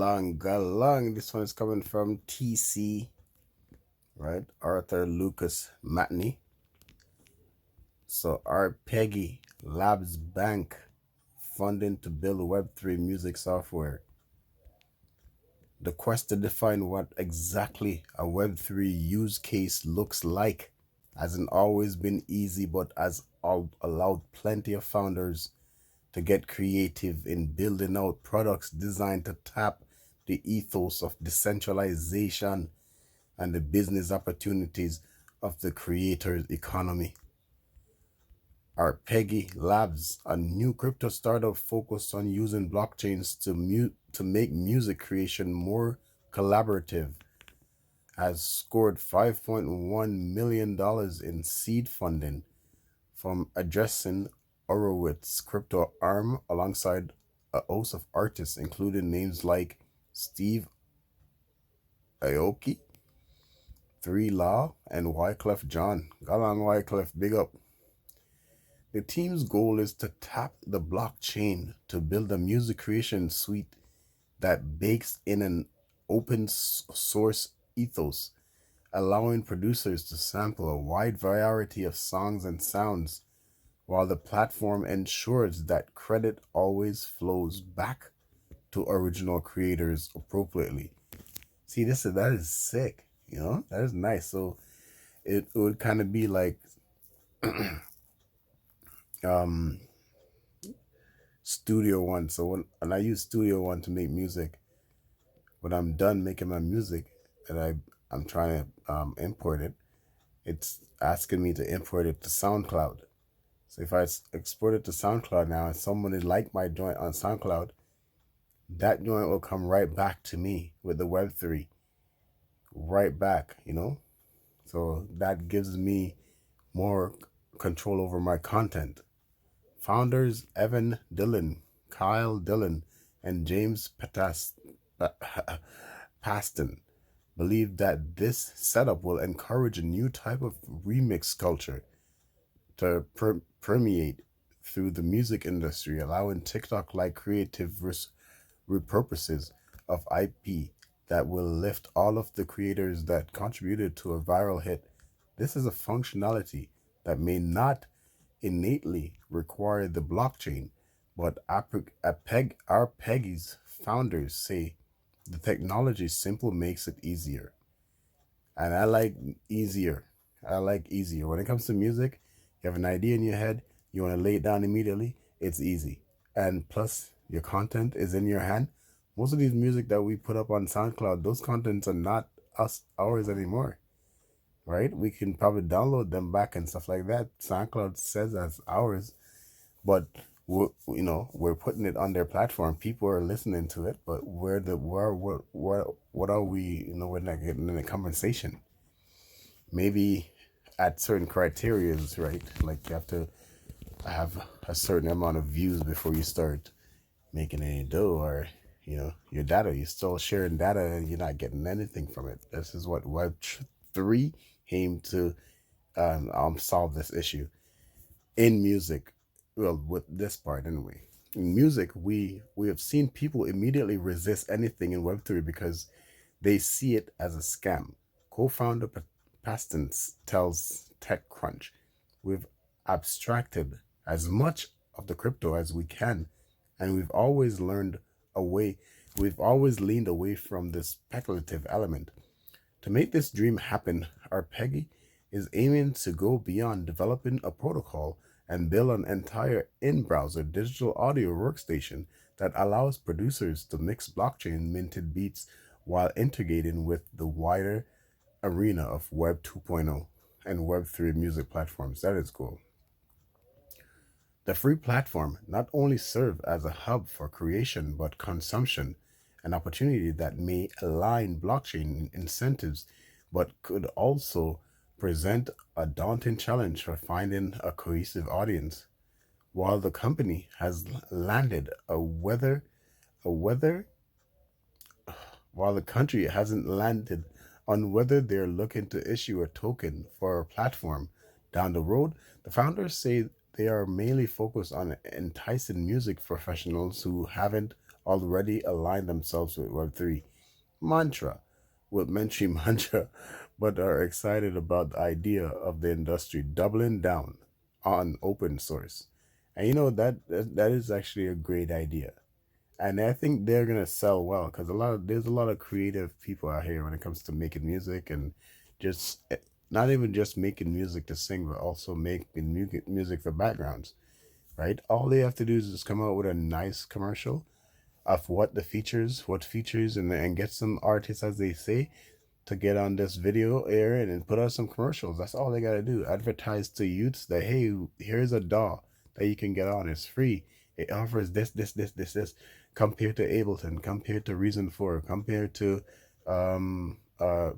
Galang. This one is coming from TC, right? Arthur Lucas Matney. So our Peggy Labs Bank funding to build Web3 music software. The quest to define what exactly a Web3 use case looks like hasn't always been easy, but has allowed plenty of founders to get creative in building out products designed to tap the ethos of decentralization and the business opportunities of the creator's economy. Our Peggy Labs, a new crypto startup focused on using blockchains to make music creation more collaborative, has scored $5.1 million in seed funding from Addressing Horowitz crypto arm alongside a host of artists, including names like Steve Aoki, 3 Law, and Wyclef John. Got on Wyclef, big up. The team's goal is to tap the blockchain to build a music creation suite that bakes in an open source ethos, allowing producers to sample a wide variety of songs and sounds, while the platform ensures that credit always flows back to original creators appropriately. See, that is sick, that is nice. So it would kind of be like Studio One. So when I use Studio One to make music, when I'm done making my music and I'm trying to import it, it's asking me to import it to SoundCloud. So if I export it to SoundCloud now and somebody liked my joint on SoundCloud, that joint will come right back to me with the Web3, right back, So that gives me more control over my content. Founders Evan Dillon, Kyle Dillon, and James Paston believe that this setup will encourage a new type of remix culture to permeate through the music industry, allowing TikTok-like creative repurposes of IP that will lift all of the creators that contributed to a viral hit. This is a functionality that may not innately require the blockchain, but our Peggy's founders say the technology simply makes it easier. And I like easier. When it comes to music, you have an idea in your head, you want to lay it down immediately, it's easy. And plus, your content is in your hand. Most of these music that we put up on SoundCloud, those contents are not ours anymore, right? We can probably download them back and stuff like that. SoundCloud says that's ours, but we're putting it on their platform. People are listening to it, but what are we? We're not getting any compensation. Maybe at certain criterias, right? Like you have to have a certain amount of views before you start making any dough, or your data. You're still sharing data and you're not getting anything from it. This is what Web3 aim to solve this issue in music. Well, with this part anyway. In music, we have seen people immediately resist anything in Web3 because they see it as a scam. Co-founder Paston tells TechCrunch, "We've abstracted as much of the crypto as we can, and we've always leaned away from the speculative element. To make this dream happen, our Peggy is aiming to go beyond developing a protocol and build an entire in-browser digital audio workstation that allows producers to mix blockchain minted beats while integrating with the wider arena of Web 2.0 and Web3 music platforms." That is cool. The free platform not only serves as a hub for creation but consumption, an opportunity that may align blockchain incentives but could also present a daunting challenge for finding a cohesive audience. While the company has landed while the country hasn't landed on whether they're looking to issue a token for a platform down the road, the founders say they are mainly focused on enticing music professionals who haven't already aligned themselves with Web3 mantra, with mainstream mantra, but are excited about the idea of the industry doubling down on open source. And that is actually a great idea. And I think they're gonna sell well because there's a lot of creative people out here when it comes to making music and just not even just making music to sing, but also making music for backgrounds, right? All they have to do is just come out with a nice commercial of what features, and get some artists, as they say, to get on this video air and put out some commercials. That's all they gotta do. Advertise to youths that, hey, here's a DAW that you can get on. It's free. It offers this. Compared to Ableton, compared to Reason 4, compared to um uh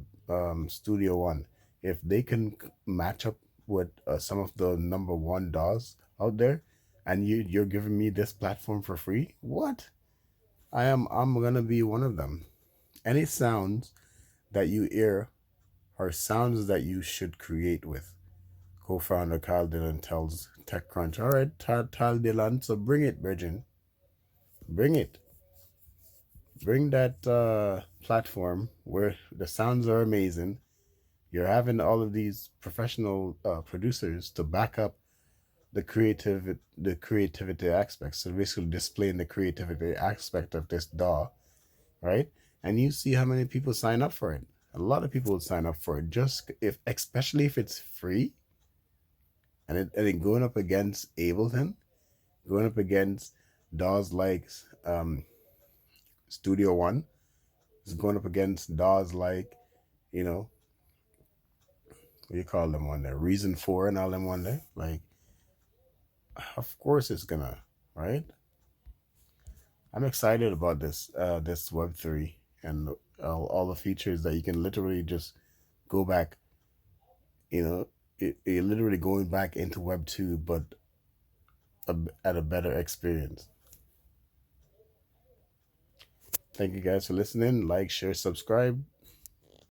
Studio One. If they can match up with some of the number one DAWs out there, and you're giving me this platform for free, what? I'm gonna be one of them. Any sounds that you hear are sounds that you should create with. Co-founder Kyle Dillon tells TechCrunch, all right, Kyle Dillon, so bring it, Virgin. Bring it. Bring that platform where the sounds are amazing. You're having all of these professional producers to back up the creativity aspects. So basically displaying the creativity aspect of this DAW, right? And you see how many people sign up for it. A lot of people would sign up for it, just if, especially if it's free, and it going up against Ableton, going up against DAWs like um, Studio One, is going up against DAWs like, you know, what do you call them one there, Reason 4 and all them one there. Like, of course it's gonna, right? I'm excited about this Web3 and all the features that you can literally just go back, you know, you're literally going back into Web2, but at a better experience. Thank you guys for listening. Like, share, subscribe.